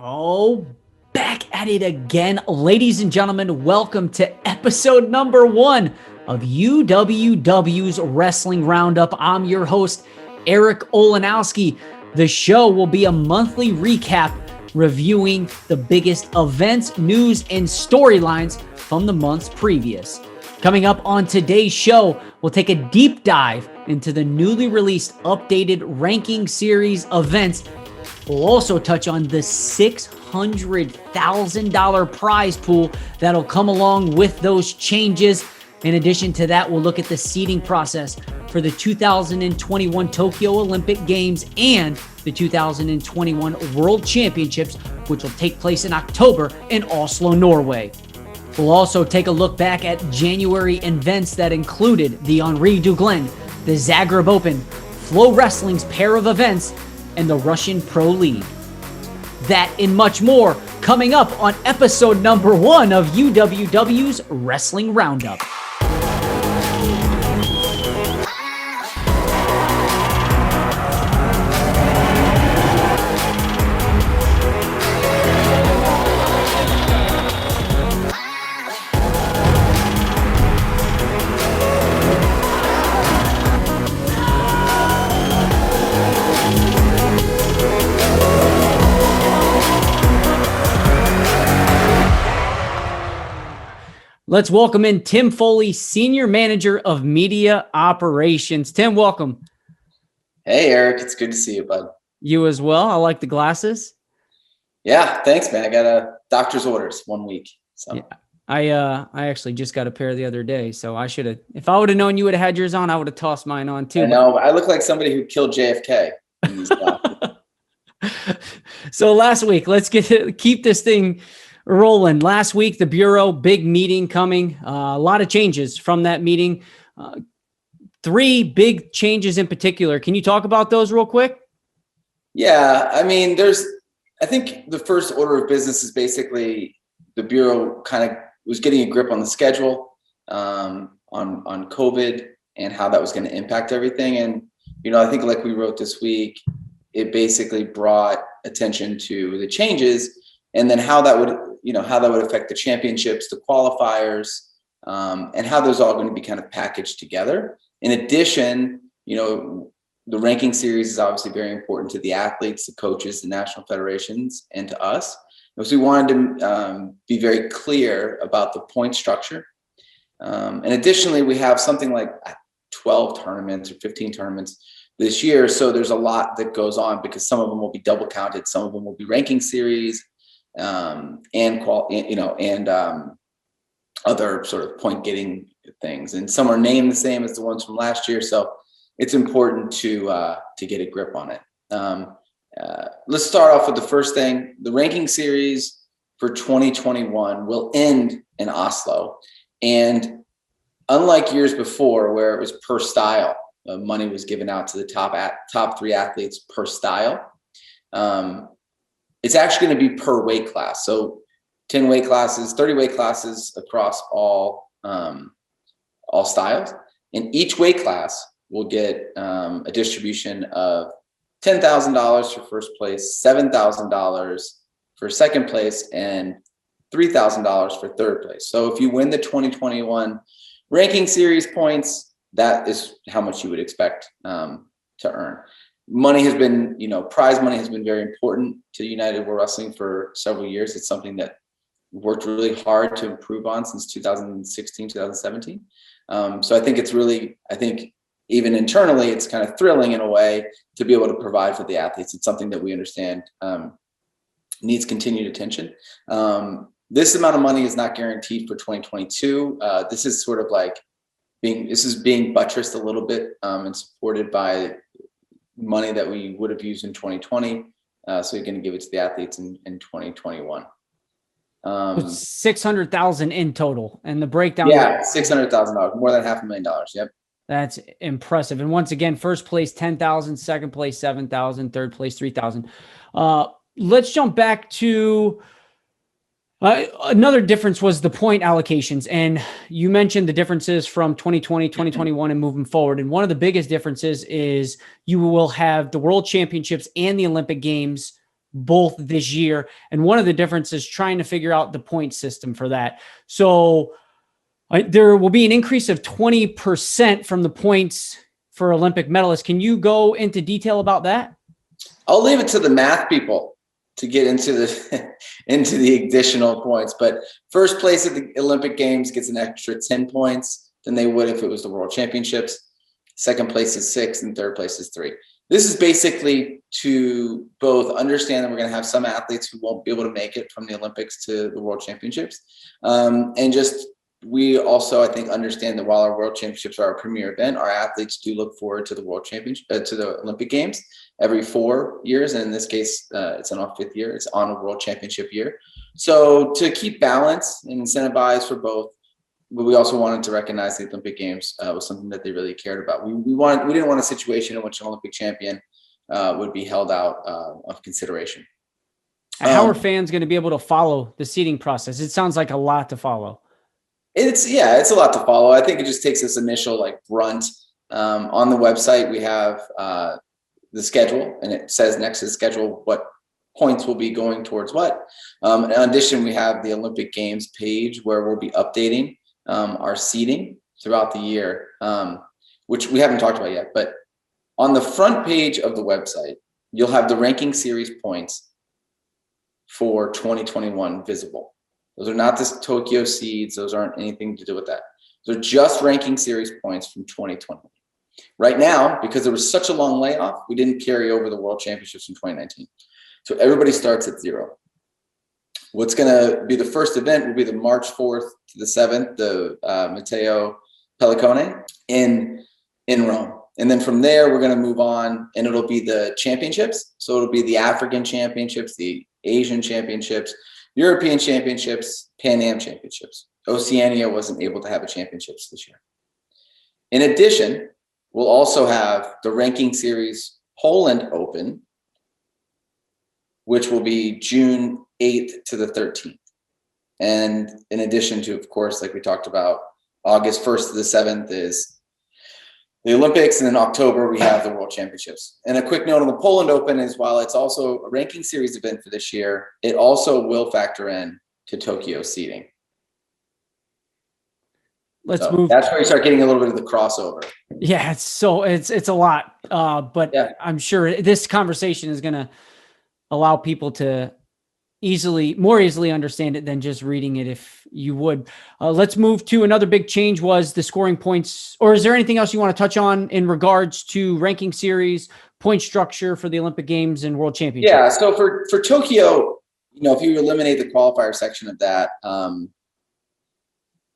Oh, back at it again. Ladies and gentlemen, welcome to episode number 1 of UWW's Wrestling Roundup. I'm your host, Eric Olanowski. The show will be a monthly recap reviewing the biggest events, news, and storylines from the months previous. Coming up on today's show, we'll take a deep dive into the newly released updated ranking series events. We'll also touch on the $600,000 prize pool that'll come along with those changes. In addition to that, we'll look at the seeding process for the 2021 Tokyo Olympic Games and the 2021 World Championships, which will take place in October in Oslo, Norway. We'll also take a look back at January events that included the Henri Duglen, the Zagreb Open, Flow Wrestling's pair of events, and the Russian Pro League. That and much more coming up on episode number 1 of UWW's Wrestling Roundup. Let's welcome in Tim Foley, Senior Manager of Media Operations. Tim, welcome. Hey, Eric. It's good to see you, bud. You as well. I like the glasses. Yeah, thanks, man. I got a doctor's orders 1 week. So yeah, I actually just got a pair the other day, so I should have. If I would have known you would have had yours on, I would have tossed mine on too. I know. I look like somebody who killed JFK in these glasses. So last week, let's keep this thing rolling. Last week, the Bureau, big meeting coming. A lot of changes from that meeting. 3 big changes in particular. Can you talk about those real quick? Yeah, I mean, I think the first order of business is basically the Bureau kind of was getting a grip on the schedule, on COVID and how that was going to impact everything. And, I think like we wrote this week, it basically brought attention to the changes and then how that would affect the championships, the qualifiers, and how those are all going to be kind of packaged together. In addition, the ranking series is obviously very important to the athletes, the coaches, the national federations, and to us. So we wanted to be very clear about the point structure. And additionally, we have something like 12 tournaments or 15 tournaments this year. So there's a lot that goes on because some of them will be double counted, some of them will be ranking series, and other sort of point getting things, and some are named the same as the ones from last year. So it's important to get a grip on it. Let's start off with the first thing. The ranking series for 2021 will end in Oslo, and unlike years before where it was per style, money was given out to the top 3 athletes per style. It's actually going to be per weight class. So 10 weight classes, 30 weight classes across all styles. And each weight class will get a distribution of $10,000 for first place, $7,000 for second place, and $3,000 for third place. So if you win the 2021 ranking series points, that is how much you would expect to earn. Money has been, prize money has been very important to United World Wrestling for several years. It's something that we worked really hard to improve on since 2016, 2017. So I think even internally, it's kind of thrilling in a way to be able to provide for the athletes. It's something that we understand needs continued attention. This amount of money is not guaranteed for 2022. This is sort of like being buttressed a little bit and supported by money that we would have used in 2020. So you're going to give it to the athletes in 2021. $600,000 in total, and the breakdown. Yeah, $600,000, more than $500,000. Yep. That's impressive. And once again, first place, 10,000, second place, 7,000, third place, 3,000. Let's jump back to another difference was the point allocations. And you mentioned the differences from 2020, 2021 and moving forward. And one of the biggest differences is you will have the World Championships and the Olympic Games both this year. And one of the differences is trying to figure out the point system for that. So there will be an increase of 20% from the points for Olympic medalists. Can you go into detail about that? I'll leave it to the math people to get into the into the additional points. But first place at the Olympic Games gets an extra 10 points than they would if it was the World Championships. Second place is 6 and third place is 3. This is basically to both understand that we're going to have some athletes who won't be able to make it from the Olympics to the World Championships. And just we also, I think, understand that while our World Championships are our premier event, our athletes do look forward to the World Championship, to the Olympic Games every 4 years. And in this case, it's on our 5th year. It's on a World Championship year. So to keep balance and incentivize for both, but we also wanted to recognize the Olympic Games was something that they really cared about. We didn't want a situation in which an Olympic champion would be held out of consideration. How are fans going to be able to follow the seating process? It sounds like a lot to follow. It's a lot to follow. I think it just takes this initial brunt. On the website, we have the schedule, and it says next to the schedule what points will be going towards what. In addition, we have the Olympic Games page where we'll be updating our seating throughout the year, which we haven't talked about yet. But on the front page of the website, you'll have the ranking series points for 2021 visible. Those are not the Tokyo seeds. Those aren't anything to do with that. They're just ranking series points from 2020. Right now, because there was such a long layoff, we didn't carry over the World Championships from 2019. So everybody starts at 0. What's going to be the first event will be the March 4th to the 7th, the Matteo Pellicone in Rome. And then from there, we're going to move on, and it'll be the championships. So it'll be the African championships, the Asian championships, European championships, Pan Am championships. Oceania wasn't able to have a championships this year. In addition, we'll also have the ranking series Poland Open, which will be June 8th to the 13th. And in addition to, of course, like we talked about, August 1st to the 7th is the Olympics, and in October we have the World Championships. And a quick note on the Poland Open is, while it's also a ranking series event for this year, it also will factor in to Tokyo seeding. Let's move. That's where you start getting a little bit of the crossover. Yeah, it's a lot. But yeah. I'm sure this conversation is going to allow people to more easily understand it than just reading it, if you would. Let's move to another big change was the scoring points. Or is there anything else you want to touch on in regards to ranking series, point structure for the Olympic Games and World Championships? Yeah, so for Tokyo, if you eliminate the qualifier section of that,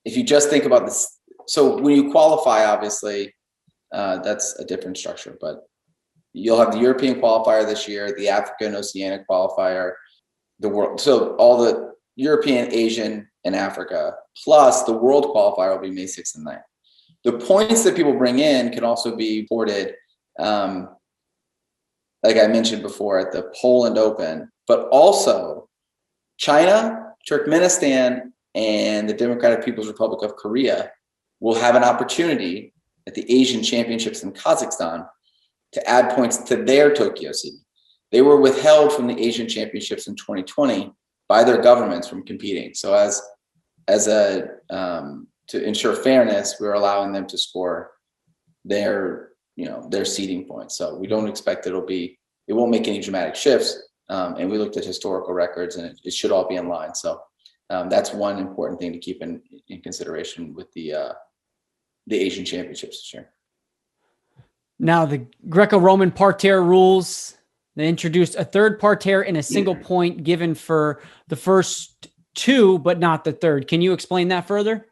if you just think about this, so when you qualify, obviously, that's a different structure, but you'll have the European qualifier this year, the Africa and Oceania qualifier, the world. So all the European, Asian, and Africa, plus the world qualifier will be May 6th and 9th. The points that people bring in can also be reported, like I mentioned before, at the Poland Open, but also China, Turkmenistan, and the Democratic People's Republic of Korea will have an opportunity at the Asian Championships in Kazakhstan to add points to their Tokyo seeding. They were withheld from the Asian Championships in 2020 by their governments from competing. So to ensure fairness, we're allowing them to score their seeding points. So we don't expect it won't make any dramatic shifts. And we looked at historical records, and it should all be in line. So that's one important thing to keep in consideration with the Asian Championships this year. Now, the Greco-Roman parterre rules, they introduced a third parterre and a single point given for the first 2, but not the third. Can you explain that further?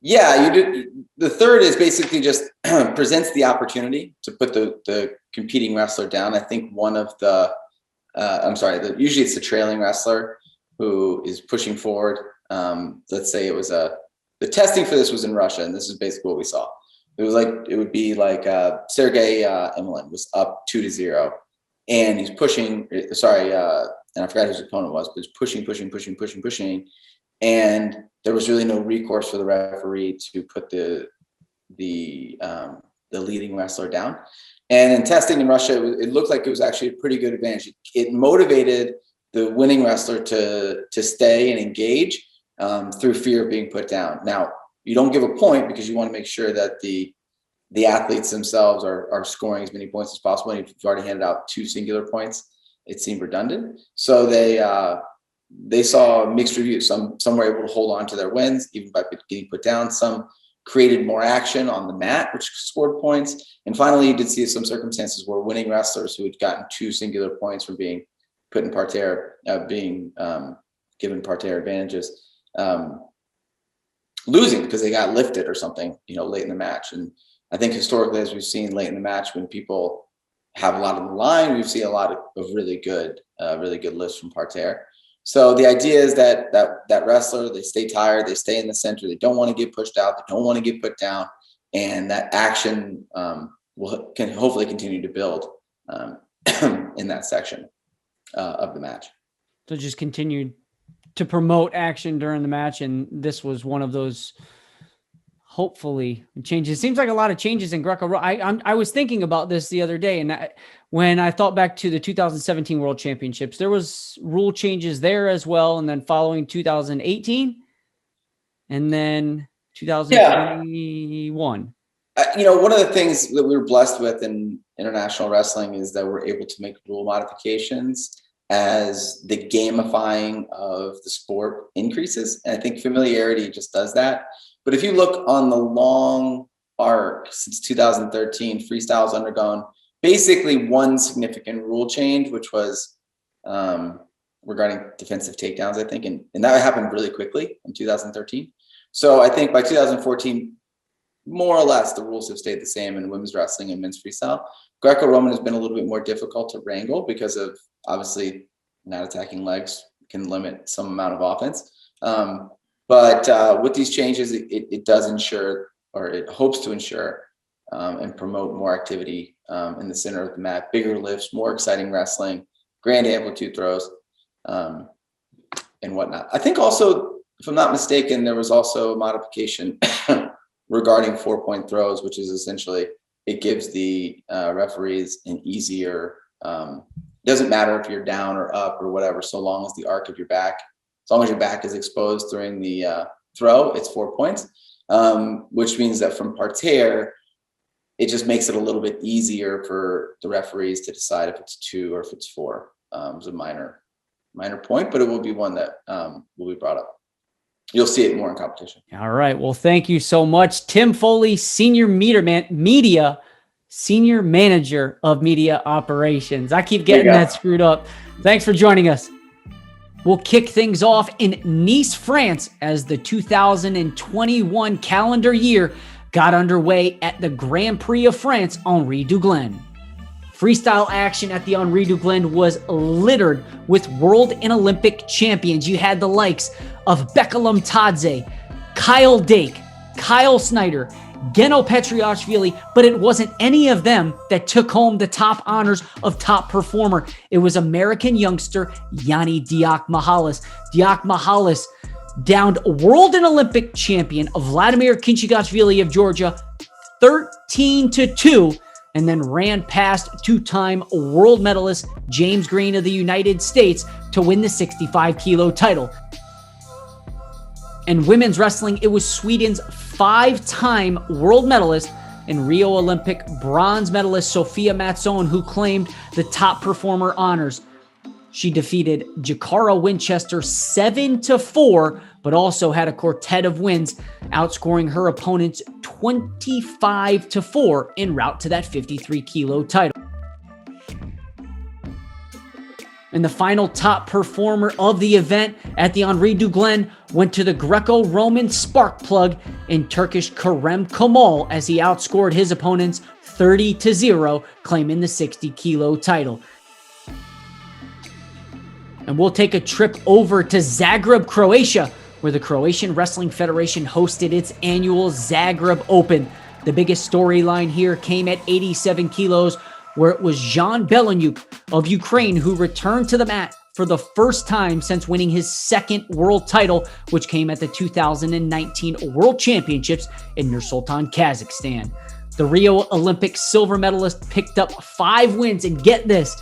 Yeah, you did. The third is basically just presents the opportunity to put the competing wrestler down. I think one of usually it's the trailing wrestler who is pushing forward. Let's say it was the testing for this was in Russia, and this is basically what we saw. It would be like Sergey Emelin was up 2-0, and he's pushing. And I forgot who his opponent was, but he's pushing, and there was really no recourse for the referee to put the leading wrestler down. And in testing in Russia, it looked like it was actually a pretty good advantage. It motivated the winning wrestler to stay and engage through fear of being put down. Now, you don't give a point because you want to make sure that the athletes themselves are scoring as many points as possible. And if you've already handed out 2 singular points, it seemed redundant. So they saw mixed reviews. Some were able to hold on to their wins even by getting put down. Some created more action on the mat, which scored points. And finally, you did see some circumstances where winning wrestlers who had gotten 2 singular points from being put in parterre, being given parterre advantages, losing because they got lifted or something, late in the match. And I think historically, as we've seen late in the match, when people have a lot on the line, we've seen a lot of really good lifts from parterre. So the idea is that wrestler, they stay tired, they stay in the center, they don't want to get pushed out, they don't want to get put down, and that action can hopefully continue to build in that section of the match. So just continue to promote action during the match, and this was one of those hopefully changes. It seems like a lot of changes in Greco-Roman. I was thinking about this the other day, and when I thought back to the 2017 World Championships, there was rule changes there as well, and then following 2018, and then 2021. One of the things that we were blessed with in international wrestling is that we're able to make rule modifications as the gamifying of the sport increases. And I think familiarity just does that. But if you look on the long arc since 2013, freestyle's undergone basically one significant rule change, which was regarding defensive takedowns, I think. And that happened really quickly in 2013. So I think by 2014, more or less, the rules have stayed the same in women's wrestling and men's freestyle. Greco-Roman has been a little bit more difficult to wrangle because of obviously not attacking legs can limit some amount of offense. But with these changes, it does ensure, or it hopes to ensure and promote more activity in the center of the mat, bigger lifts, more exciting wrestling, grand amplitude throws, and whatnot. I think also, if I'm not mistaken, there was also a modification regarding 4-point throws, which is essentially, it gives the referees an easier, doesn't matter if you're down or up or whatever, so long as the arc of your back, as long as your back is exposed during the throw, it's 4 points, which means that from parterre, it just makes it a little bit easier for the referees to decide if it's 2 or if it's 4. It's a minor point, but it will be one that will be brought up. You'll see it more in competition. All right. Well, thank you so much. Tim Foley, Senior Manager of Media Operations. I keep getting that screwed up. Thanks for joining us. We'll kick things off in Nice, France, as the 2021 calendar year got underway at the Grand Prix of France Henri Duglen. Freestyle action at the Henri Duglen was littered with world and Olympic champions. You had the likes of Becca Lemtadze, Kyle Dake, Kyle Snyder, Geno Petriashvili, but it wasn't any of them that took home the top honors of top performer. It was American youngster Yanni Diak-Mihalis. Diak-Mihalis downed world and Olympic champion Vladimir Kinchigashvili of Georgia 13-2, and then ran past 2-time world medalist James Green of the United States to win the 65-kilo title. In women's wrestling, it was Sweden's 5-time world medalist and Rio Olympic bronze medalist Sofia Mattsson who claimed the top performer honors. She defeated Jakara Winchester 7-4, but also had a quartet of wins, outscoring her opponents 25-4 en route to that 53-kilo title. And the final top performer of the event at the Henri Duglen went to the Greco-Roman spark plug in Turkish Kerem Kemal as he outscored his opponents 30-0, claiming the 60-kilo title. And we'll take a trip over to Zagreb, Croatia, where the Croatian Wrestling Federation hosted its annual Zagreb Open. The biggest storyline here came at 87 kilos, where it was Jan Beleniuk of Ukraine who returned to the mat for the first time since winning his second world title, which came at the 2019 World Championships in Nur-Sultan, Kazakhstan. The Rio Olympic silver medalist picked up 5 wins, and get this,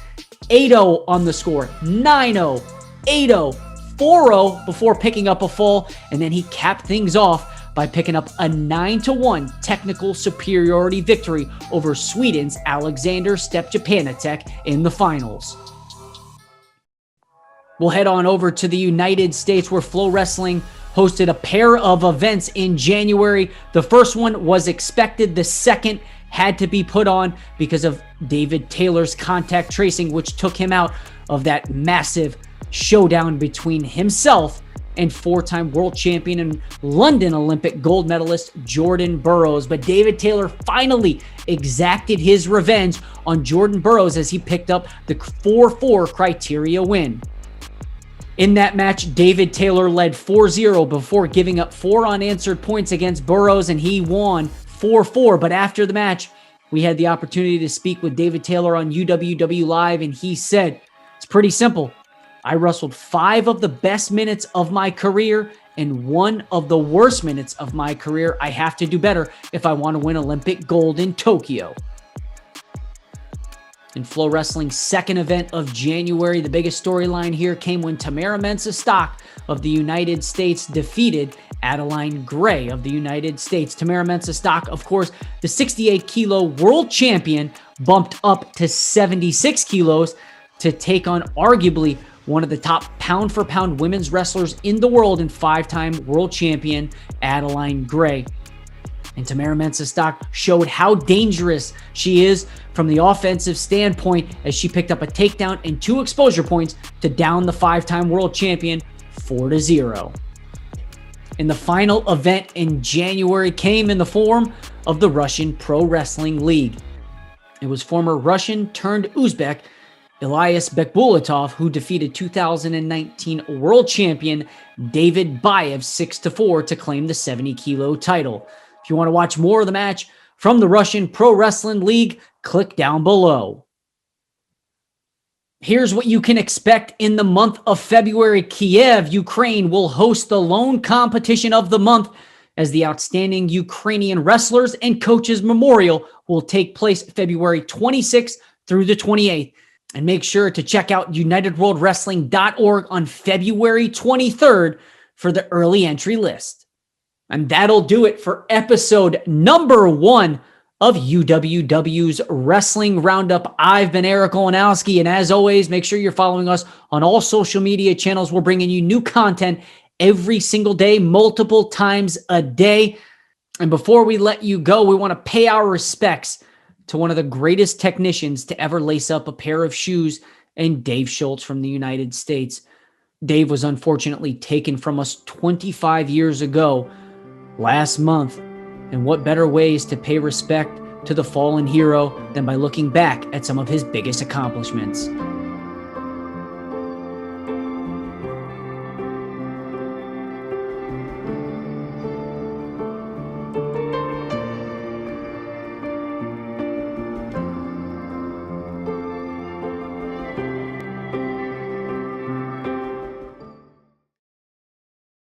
8-0 on the score, 9-0, 8-0, 4-0 before picking up a fall, and then he capped things off by picking up a 9-1 technical superiority victory over Sweden's Alexander Stepanacek in the finals. We'll head on over to the United States, where Flow Wrestling hosted a pair of events in January. The first one was expected. The second had to be put on because of David Taylor's contact tracing, which took him out of that massive showdown between himself and 4-time world champion and London Olympic gold medalist Jordan Burroughs. But David Taylor finally exacted his revenge on Jordan Burroughs as he picked up the 4-4 criteria win. In that match, David Taylor led 4-0 before giving up 4 unanswered points against Burroughs, and he won 4-4. But after the match, we had the opportunity to speak with David Taylor on UWW Live, and he said, it's pretty simple. I wrestled 5 of the best minutes of my career and 1 of the worst minutes of my career. I have to do better if I want to win Olympic gold in Tokyo. In Flow Wrestling's second event of January, the biggest storyline here came when Tamara Mensah-Stock of the United States defeated Adeline Gray of the United States. Tamara Mensah-Stock, of course, the 68-kilo world champion, bumped up to 76 kilos to take on arguably one of the top pound-for-pound women's wrestlers in the world and 5-time world champion Adeline Gray. And Tamara Mensah-Stock showed how dangerous she is from the offensive standpoint as she picked up a takedown and 2 exposure points to down the 5-time world champion 4-0. And the final event in January came in the form of the Russian Pro Wrestling League. It was former Russian turned Uzbek Elias Bekbulatov who defeated 2019 world champion David Bayev 6-4 to claim the 70-kilo title. If you want to watch more of the match from the Russian Pro Wrestling League, click down below. Here's what you can expect in the month of February. Kiev, Ukraine will host the lone competition of the month as the Outstanding Ukrainian Wrestlers and Coaches Memorial will take place February 26th through the 28th. And make sure to check out UnitedWorldWrestling.org on February 23rd for the early entry list. And that'll do it for episode number 1 of UWW's Wrestling Roundup. I've been Eric Olanowski, and as always, make sure you're following us on all social media channels. We're bringing you new content every single day, multiple times a day. And before we let you go, we want to pay our respects to one of the greatest technicians to ever lace up a pair of shoes, and Dave Schultz from the United States. Dave was unfortunately taken from us 25 years ago last month. And what better ways to pay respect to the fallen hero than by looking back at some of his biggest accomplishments?